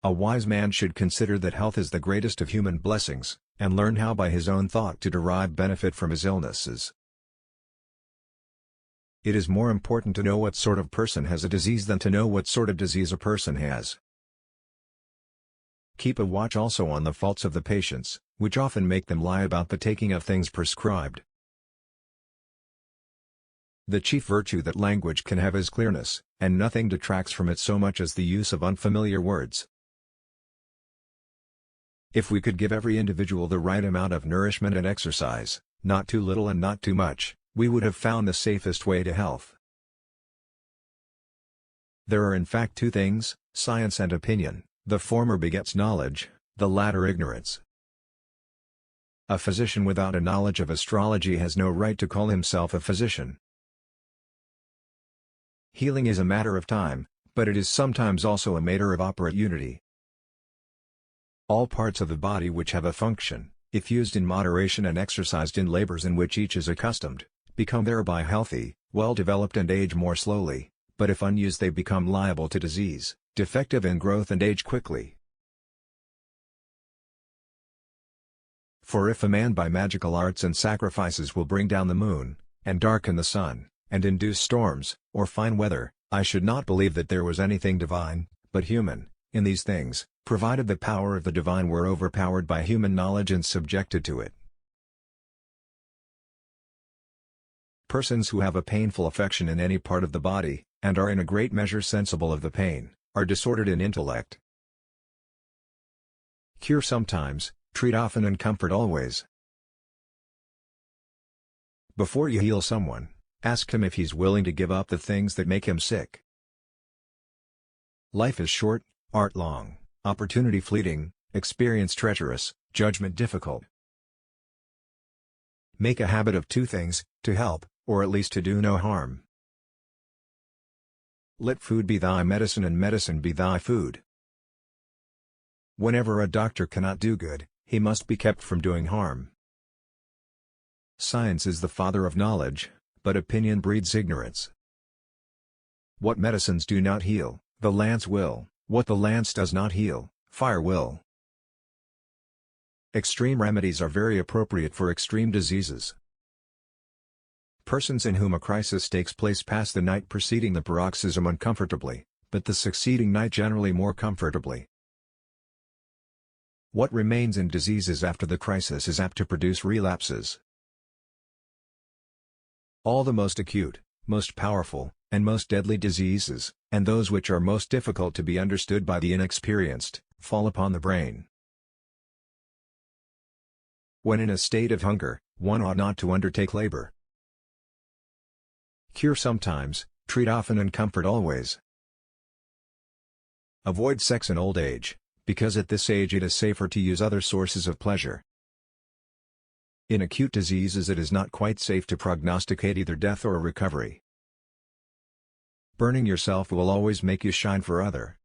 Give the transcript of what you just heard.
A wise man should consider that health is the greatest of human blessings, and learn how by his own thought to derive benefit from his illnesses. It is more important to know what sort of person has a disease than to know what sort of disease a person has. Keep a watch also on the faults of the patients, which often make them lie about the taking of things prescribed. The chief virtue that language can have is clearness, and nothing detracts from it so much as the use of unfamiliar words. If we could give every individual the right amount of nourishment and exercise, not too little and not too much, we would have found the safest way to health. There are in fact two things, science and opinion. The former begets knowledge, the latter ignorance. A physician without a knowledge of astrology has no right to call himself a physician. Healing is a matter of time, but it is sometimes also a matter of opportunity. All parts of the body which have a function, if used in moderation and exercised in labors in which each is accustomed, become thereby healthy, well-developed and age more slowly, but if unused they become liable to disease, defective in growth and age quickly. For if a man by magical arts and sacrifices will bring down the moon, and darken the sun, and induce storms, or fine weather, I should not believe that there was anything divine, but human, in these things, provided the power of the divine were overpowered by human knowledge and subjected to it. Persons who have a painful affection in any part of the body, and are in a great measure sensible of the pain, are disordered in intellect. Cure sometimes, treat often and comfort always. Before you heal someone, ask him if he's willing to give up the things that make him sick. Life is short, art long, opportunity fleeting, experience treacherous, judgment difficult. Make a habit of two things, to help, or at least to do no harm. Let food be thy medicine and medicine be thy food. Whenever a doctor cannot do good, he must be kept from doing harm. Science is the father of knowledge, but opinion breeds ignorance. What medicines do not heal, the lance will; what the lance does not heal, fire will. Extreme remedies are very appropriate for extreme diseases. Persons in whom a crisis takes place pass the night preceding the paroxysm uncomfortably, but the succeeding night generally more comfortably. What remains in diseases after the crisis is apt to produce relapses. All the most acute, most powerful, and most deadly diseases, and those which are most difficult to be understood by the inexperienced, fall upon the brain. When in a state of hunger, one ought not to undertake labor. Cure sometimes, treat often and comfort always. Avoid sex in old age, because at this age it is safer to use other sources of pleasure. In acute diseases it is not quite safe to prognosticate either death or recovery. Burning yourself will always make you shine for other.